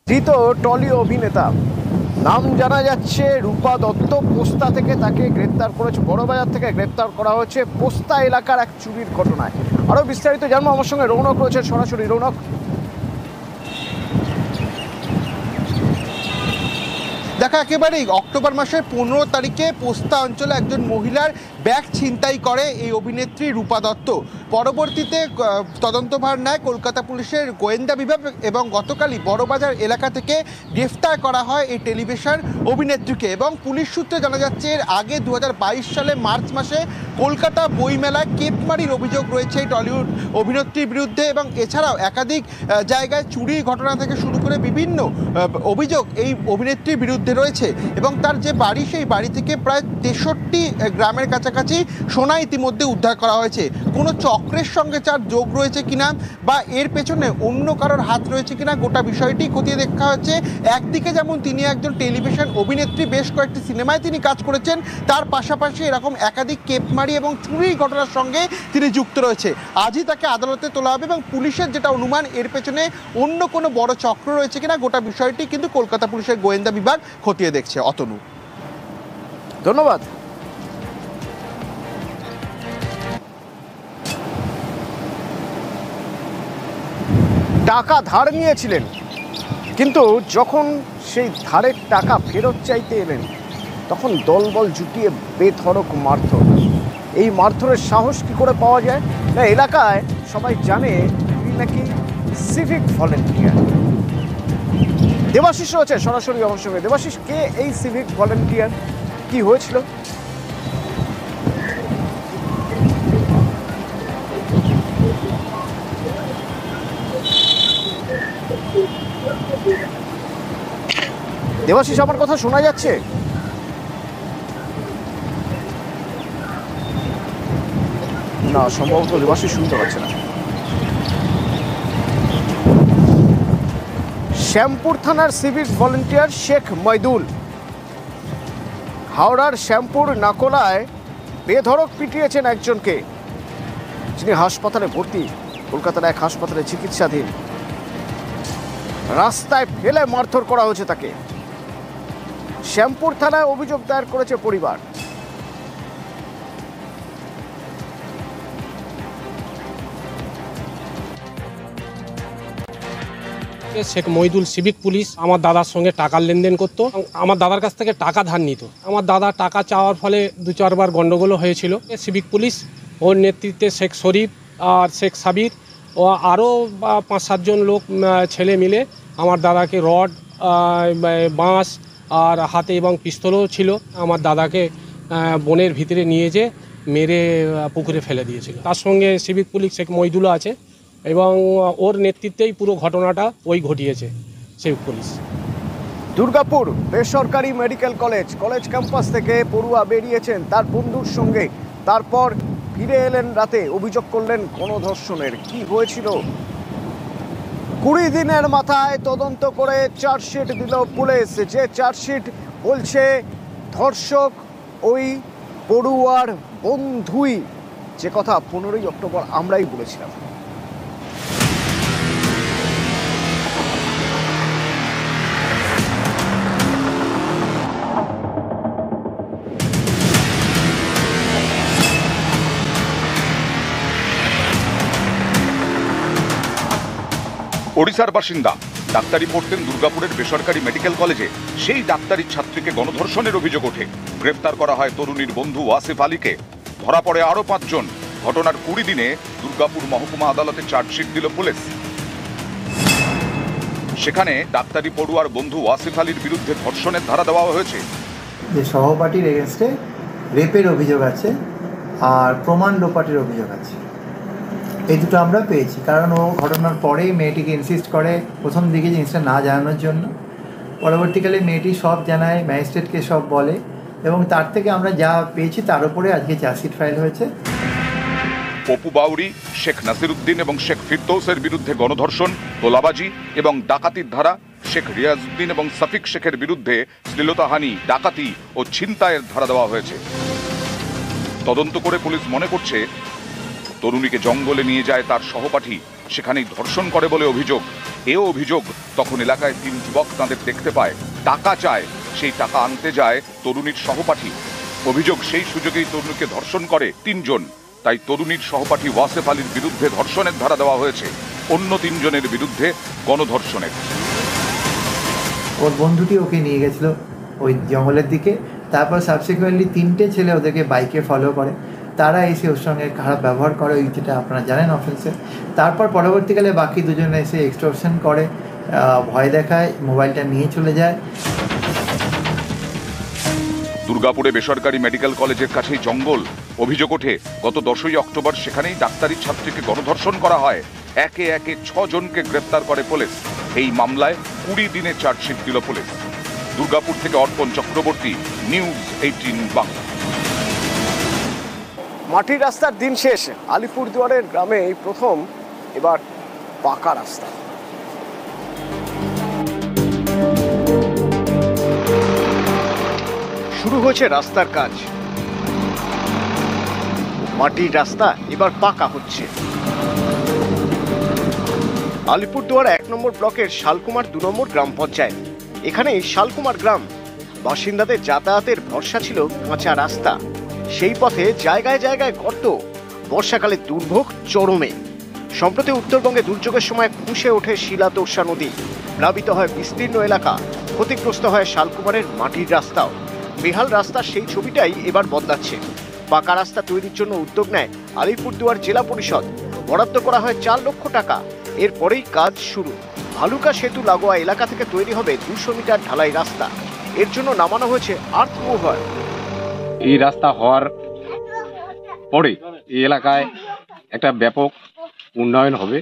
ধৃত টলি অভিনেতা নাম জানা যাচ্ছে রূপা দত্ত। পোস্তা থেকে তাকে গ্রেপ্তার করেছে, বড়বাজার থেকে গ্রেপ্তার করা হয়েছে পোস্তা এলাকার এক চুরির ঘটনায়। আরও বিস্তারিত জানবো, আমার সঙ্গে রৌনক রয়েছে সরাসরি। রৌনক, দেখা একেবারেই অক্টোবর মাসের 15 তারিখে পোস্তা অঞ্চলে একজন মহিলার ব্যাগ ছিনতাই করে এই অভিনেত্রী রূপা দত্ত। পরবর্তীতে তদন্তভার নেয় কলকাতা পুলিশের গোয়েন্দা বিভাগ এবং গতকালই বড়বাজার এলাকা থেকে গ্রেফতার করা হয় এই টেলিভিশন অভিনেত্রীকে। এবং পুলিশ সূত্রে জানা যাচ্ছে এর আগে 2022 সালে মার্চ মাসে কলকাতা বইমেলায় কেপমারির অভিযোগ রয়েছে এই টলিউড অভিনেত্রীর বিরুদ্ধে। এবং এছাড়াও একাধিক জায়গায় চুরির ঘটনা থেকে শুরু করে বিভিন্ন অভিযোগ এই অভিনেত্রীর বিরুদ্ধে রয়েছে। এবং তার যে বাড়ি, সেই বাড়ি থেকে প্রায় 63 গ্রামের কাছাকাছি সোনা ইতিমধ্যে উদ্ধার করা হয়েছে। কোনো চক্রের সঙ্গে তার যোগ রয়েছে কিনা বা এর পেছনে অন্য কারোর হাত রয়েছে কিনা গোটা বিষয়টি খতিয়ে দেখা হচ্ছে। একদিকে যেমন তিনি একজন টেলিভিশন অভিনেত্রী, বেশ কয়েকটি সিনেমায় তিনি কাজ করেছেন, তার পাশাপাশি এরকম একাধিক কেপমারি এবং চুরির ঘটনার সঙ্গে তিনি যুক্ত রয়েছে। আজই তাকে আদালতে তোলা হবে এবং পুলিশের যেটা অনুমান এর পেছনে অন্য কোনো বড় চক্র রয়েছে কিনা গোটা বিষয়টি কিন্তু কলকাতা পুলিশের গোয়েন্দা বিভাগ খতিয়ে দেখছে। অতনু, ধন্যবাদ। টাকা ধার নিয়েছিলেন, কিন্তু যখন সেই ধারের টাকা ফেরত চাইতে এলেন তখন দলবল জুটিয়ে বেধড়ক মারধর। এই মারধরের সাহস কি করে পাওয়া যায়? না, এলাকায় সবাই জানে তিনি নাকি সিভিক ভলেন্টিয়ার। দেবাশিস রয়েছে সরাসরি আমার সঙ্গে। দেবাশিস, কে এই সিভিক ভলেন্টিয়ার, কি হয়েছিল? দেবাশিস, আমার কথা শোনা যাচ্ছে? না, সম্ভবত দেবাশিস শুনতে পাচ্ছে না। শ্যামপুর থানার সিভিক ভলেন্টিয়ার শেখ মইদুল হাওড়ার শ্যামপুর নাকোলায় বেধড়ক পিটিয়েছেন একজনকে, যিনি হাসপাতালে ভর্তি। কলকাতার এক হাসপাতালে চিকিৎসাধীন। রাস্তায় ফেলে মারধর করা হয়েছে তাকে। শ্যামপুর থানায় অভিযোগ দায়ের করেছে পরিবার। শেখ মইদুল সিভিক পুলিশ আমার দাদার সঙ্গে টাকার লেনদেন করতো। আমার দাদার কাছ থেকে টাকা ধার নিত। আমার দাদা টাকা চাওয়ার ফলে 2-4 বার গন্ডগোলও হয়েছিল। সিভিক পুলিশ ওর নেতৃত্বে শেখ শরীফ আর শেখ সাবির ও আরও 5-7 জন লোক ছেলে মিলে আমার দাদাকে রড, বাঁশ আর হাতে এবং পিস্তলও ছিল, আমার দাদাকে বনের ভিতরে নিয়ে যেয়ে মেরে পুকুরে ফেলে দিয়েছিল। তার সঙ্গে সিভিক পুলিশ শেখ মইদুলও আছে এবং ওর নেতৃত্বেই পুরো ঘটনাটা ওই ঘটিয়েছে সিভিক পুলিশ। দুর্গাপুর বেসরকারি মেডিকেল কলেজ ক্যাম্পাস থেকে পড়ুয়া বেরিয়েছেন তার বন্ধুর সঙ্গে, তারপর ফিরে এলেন রাতে। অভিযোগ করলেন গণধর্ষণের। কি হয়েছিল? 20 দিনের মাথায় তদন্ত করে চার্জশিট দিল পুলিশ। যে চার্জশিট বলছে ধর্ষক ওই পড়ুয়ার বন্ধুই, যে কথা 15ই অক্টোবর আমরাই বলেছিলাম। ওড়িশার বাসিন্দা, ডাক্তারি পড়তেন দুর্গাপুরের বেসরকারি মেডিকেল কলেজে। সেই ডাক্তারি ছাত্রীকে গণধর্ষণের অভিযোগ ওঠে। গ্রেপ্তার করা হয় তরুণীর বন্ধু ওয়াসিফ আলীকে। ধরা পড়ে আরও 5 জন। ঘটনার 20 দিনে দুর্গাপুর মহকুমা আদালতে চার্জশিট দিল পুলিশ। সেখানে ডাক্তারি পড়ুয়ার বন্ধু ওয়াসিফ আলীর বিরুদ্ধে ধর্ষণের ধারা দেওয়া হয়েছে। যে সহপাঠীর এগেনস্টে রেপের অভিযোগ আছে আর প্রমাণ লোপাটের অভিযোগ আছে, এই দুটো আমরা পেয়েছি। কারণ ও ঘটনার পরেই মেয়েটিকে ইনসিস্ট করে প্রথম দিকে জিনিসটা না জানানোর জন্য। পরবর্তীকালে মেয়েটি সব জানায়, ম্যাজিস্ট্রেটকে সব বলে এবং তার থেকে আমরা যা পেয়েছি তার উপরে আজকে চার্জশিট ফাইল হয়েছে। পপু বাউরি, শেখ নাসিরউদ্দিন এবং শেখ ফিরদৌসের বিরুদ্ধে গণধর্ষণ, তোলাবাজি এবং ডাকাতির ধারা, শেখ রিয়াজউদ্দিন এবং সাফিক শেখের বিরুদ্ধে শ্লীলতাহানি, ডাকাতি ও ছিনতাইয়ের ধারা দেওয়া হয়েছে। তদন্ত করে পুলিশ মনে করছে তরুণীকে জঙ্গলে নিয়ে যায় তার সহপাঠী, সেখানেই ধর্ষণ করে বলে অভিযোগ। এও অভিযোগ, তখন এলাকায় 3 যুবক তাদের দেখতে পায়, টাকা চায়, সেই টাকা আনতে যায় তরুণীর সহপাঠী। অভিযোগ, সেই সুযোগেই তরুণীকে ধর্ষণ করে 3 জন। তাই তরুণীর সহপাঠী ওয়াসেফ আলীর বিরুদ্ধে ধর্ষণের ধারা দেওয়া হয়েছে, অন্য 3 জনের বিরুদ্ধে গণধর্ষণের। ওর বন্ধুটি ওকে নিয়ে গেছিল ওই জঙ্গলের দিকে। তারপর সাবসিকুয়েন্টলি 3টে ছেলে ওদেরকে বাইকে ফলো করে, তারা এসে ওর সঙ্গে খারাপ ব্যবহার করে, ওই যেটা আপনারা জানেন অফেন্সে। তারপর পরবর্তীকালে বাকি 2 জন এসে এক্সটর্শন করে, ভয় দেখায়, মোবাইলটা নিয়ে চলে যায়। দুর্গাপুরে বেসরকারি মেডিকেল কলেজের কাছেই জঙ্গল। অভিযোগ ওঠে, গত 10ই অক্টোবর সেখানেই ডাক্তারি ছাত্রীকে গণধর্ষণ করা হয়। একে একে 6 জনকে গ্রেপ্তার করে পুলিশ। এই মামলায় 20 দিনে চার্জশিট দিল পুলিশ। দুর্গাপুর থেকে অর্পণ চক্রবর্তী, নিউজ 18 বাংলা। মাটির রাস্তার দিন শেষ। আলিপুরদুয়ারের গ্রামে এই প্রথম এবার পাকা রাস্তা। শুরু হয়েছে রাস্তার কাজ। মাটির রাস্তা এবার পাকা হচ্ছে। আলিপুরদুয়ার 1 নম্বর ব্লকের শালকুমার 2 নম্বর গ্রাম পঞ্চায়েত। এখানেই শালকুমার গ্রাম। বাসিন্দাদের যাতায়াতের ভরসা ছিল কাঁচা রাস্তা। সেই পথে জায়গায় জায়গায় গর্ত। বর্ষাকালে দুর্ভোগ চরমে। সম্প্রতি উত্তরবঙ্গে দুর্যোগের সময় ফুঁসে ওঠে শিলা তোর্ষা নদী। প্লাবিত হয় বিস্তীর্ণ এলাকা। ক্ষতিগ্রস্ত হয় শালকুমারের মাটির রাস্তাও। বেহাল রাস্তার সেই ছবিটাই এবার বদলাচ্ছে। পাকা রাস্তা তৈরির জন্য উদ্যোগ নেয় আলিপুরদুয়ার জেলা পরিষদ। বরাদ্দ করা হয় 4 লক্ষ টাকা। এরপরেই কাজ শুরু। ভালুকা সেতু লাগোয়া এলাকা থেকে তৈরি হবে 200 মিটার ঢালাই রাস্তা। এর জন্য নামানো হয়েছে আর্থ মুভার। এই রাস্তা হওয়ার পরে এই এলাকায় একটা ব্যাপক উন্নয়ন হবে।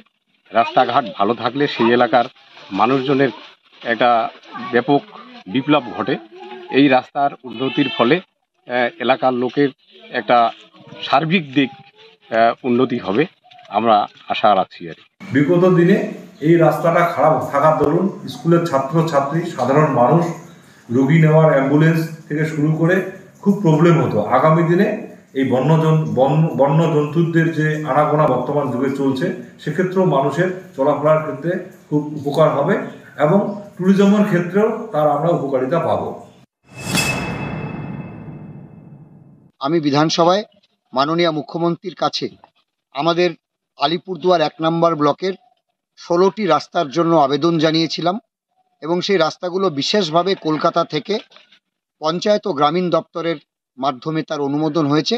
রাস্তাঘাট ভালো থাকলে সেই এলাকার মানুষজনের একটা ব্যাপক বিপ্লব ঘটে। এই রাস্তার উন্নতির ফলে এলাকার লোকের একটা সার্বিক দিক উন্নতি হবে, আমরা আশা রাখছি আর কি। বিগত দিনে এই রাস্তাটা খারাপ থাকার দরুন স্কুলের ছাত্রছাত্রী, সাধারণ মানুষ, রোগী নেওয়ার অ্যাম্বুলেন্স থেকে শুরু করে খুব প্রবলেম হতো। আগামী দিনে এই বন্য জন্তুদের যে আনাগোনা বর্তমান যুগে চলছে, সেক্ষেত্রেও মানুষের চলাফেরার ক্ষেত্রে খুব উপকার হবে এবং ট্যুরিজমের ক্ষেত্রেও তার আমরা উপকারিতা পাব। আমি বিধানসভায় মাননীয় মুখ্যমন্ত্রীর কাছে আমাদের আলিপুরদুয়ার 1 নম্বর ব্লকের 16টি রাস্তার জন্য আবেদন জানিয়েছিলাম এবং সেই রাস্তাগুলো বিশেষভাবে কলকাতা থেকে পঞ্চায়েত ও গ্রামীণ দপ্তরের মাধ্যমে তার অনুমোদন হয়েছে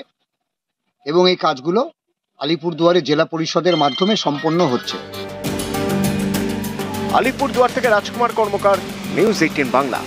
এবং এই কাজগুলো আলিপুরদুয়ারে জেলা পরিষদের মাধ্যমে সম্পন্ন হচ্ছে। আলিপুরদুয়ার থেকে রাজকুমার কর্মকার, নিউজ 18 বাংলা।